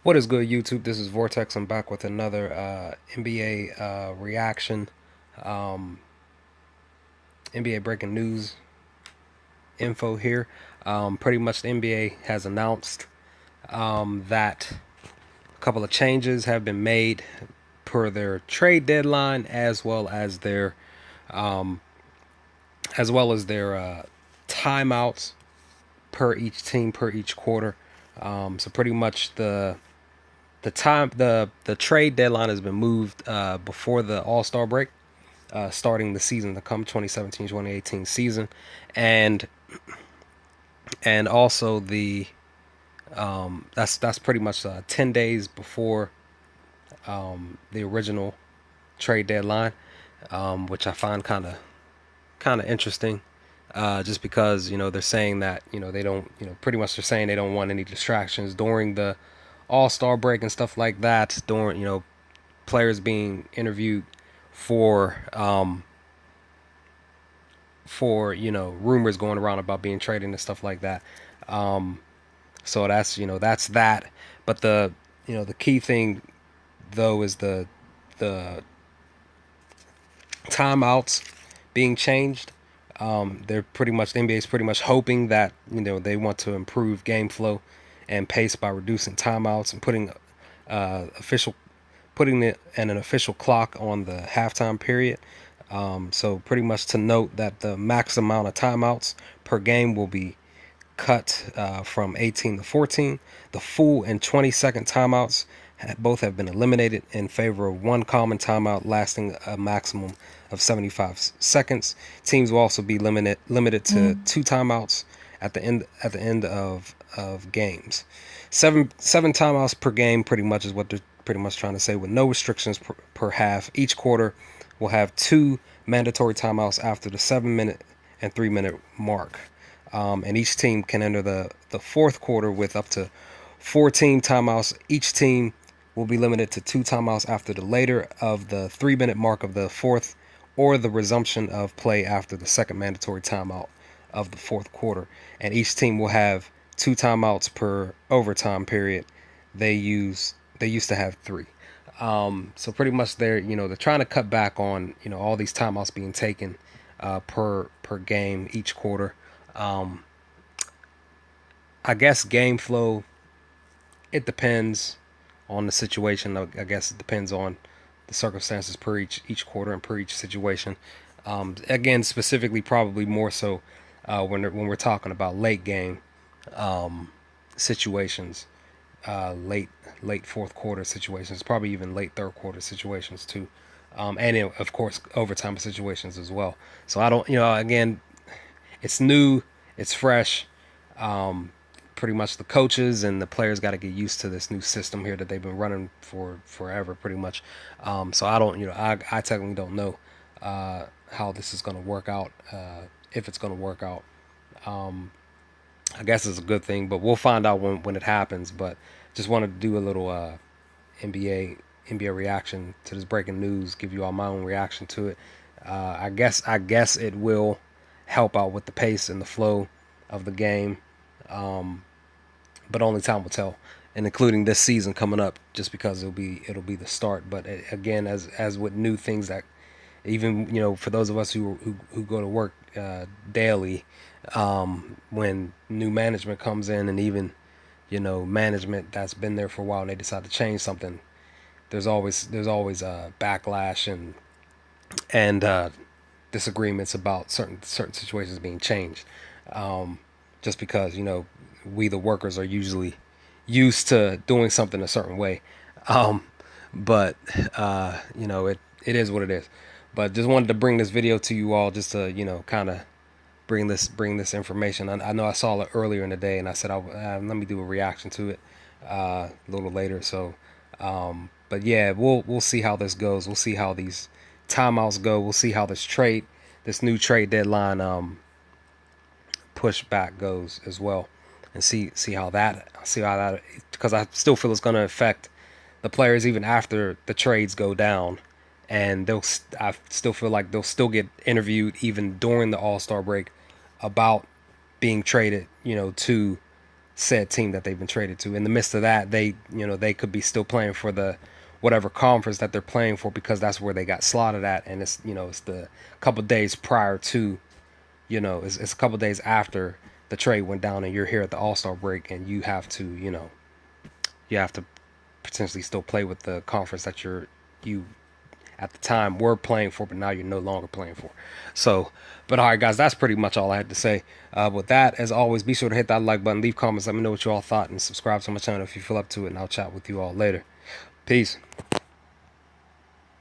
What is good, YouTube? This is Vortex. I'm back with another NBA reaction, um, NBA breaking news info here. Pretty much the NBA has announced that a couple of changes have been made per their trade deadline, um, as well as their timeouts per each team per each quarter. So pretty much the trade deadline has been moved before the All-Star break, starting the season to come, 2017-2018 season, and also that's pretty much 10 days before the original trade deadline, which I find kind of interesting. Just because they're saying that they don't pretty much they're saying they don't want any distractions during the All Star break and stuff like that. During players being interviewed for rumors going around about being traded and stuff like that. Um, so that's that. But the key thing though is the timeouts being changed. They're pretty much the NBA is pretty much hoping that they want to improve game flow and pace by reducing timeouts and official putting it an official clock on the halftime period. So pretty much to note that the max amount of timeouts per game will be cut from 18 to 14. The full and 20-second timeouts both have been eliminated in favor of one common timeout lasting a maximum of 75 seconds. Teams will also be limited to two timeouts at the end of games. Seven timeouts per game pretty much is what they're pretty much trying to say, with no restrictions per half. Each quarter will have two mandatory timeouts after the 7 minute and 3 minute mark. And each team can enter the fourth quarter with up to 14 timeouts. Each team will be limited to two timeouts after the later of the 3 minute mark of the fourth, or the resumption of play after the second mandatory timeout of the fourth quarter. And each team will have two timeouts per overtime period. They used to have three. So pretty much they're trying to cut back on all these timeouts being taken per game each quarter. Um, I guess game flow, it depends on the situation. I guess it depends on the circumstances per each quarter and per each situation. Again, specifically, probably more so when we're talking about late game situations, late fourth quarter situations, probably even late third quarter situations too, and of course overtime situations as well. So I don't, again, it's new, it's fresh. Um, Pretty much the coaches and the players got to get used to this new system here that they've been running for forever, pretty much. So I don't, I technically don't know how this is going to work out, if it's going to work out. Um, I guess it's a good thing, but we'll find out when it happens. But just wanted to do a little NBA reaction to this breaking news, give you all my own reaction to it. I guess it will help out with the pace and the flow of the game, um, but only time will tell. And including this season coming up, just because it'll be the start. But again, as with new things that even for those of us who go to work daily, when new management comes in, and even management that's been there for a while and they decide to change something, there's always a backlash and disagreements about certain situations being changed, just because we the workers are usually used to doing something a certain way. um, but it is what it is. But just wanted to bring this video to you all, just to kind of bring this information. I know I saw it earlier in the day, and I said let me do a reaction to it a little later. So, but yeah, we'll see how this goes. We'll see how these timeouts go. We'll see how this new trade deadline pushback goes as well, and see how that, because I still feel it's going to affect the players even after the trades go down, and I still feel like they'll still get interviewed even during the All Star break about being traded, to said team that they've been traded to. In the midst of that, they could be still playing for the whatever conference that they're playing for, because that's where they got slotted at, and it's the couple days prior to, it's a couple days after the trade went down, and you're here at the All-Star break, and you have to potentially still play with the conference that you at the time were playing for, but now you're no longer playing for. So, but all right, guys, that's pretty much all I had to say. With that, as always, be sure to hit that like button, leave comments, let me know what you all thought, and subscribe to my channel if you feel up to it, and I'll chat with you all later. Peace.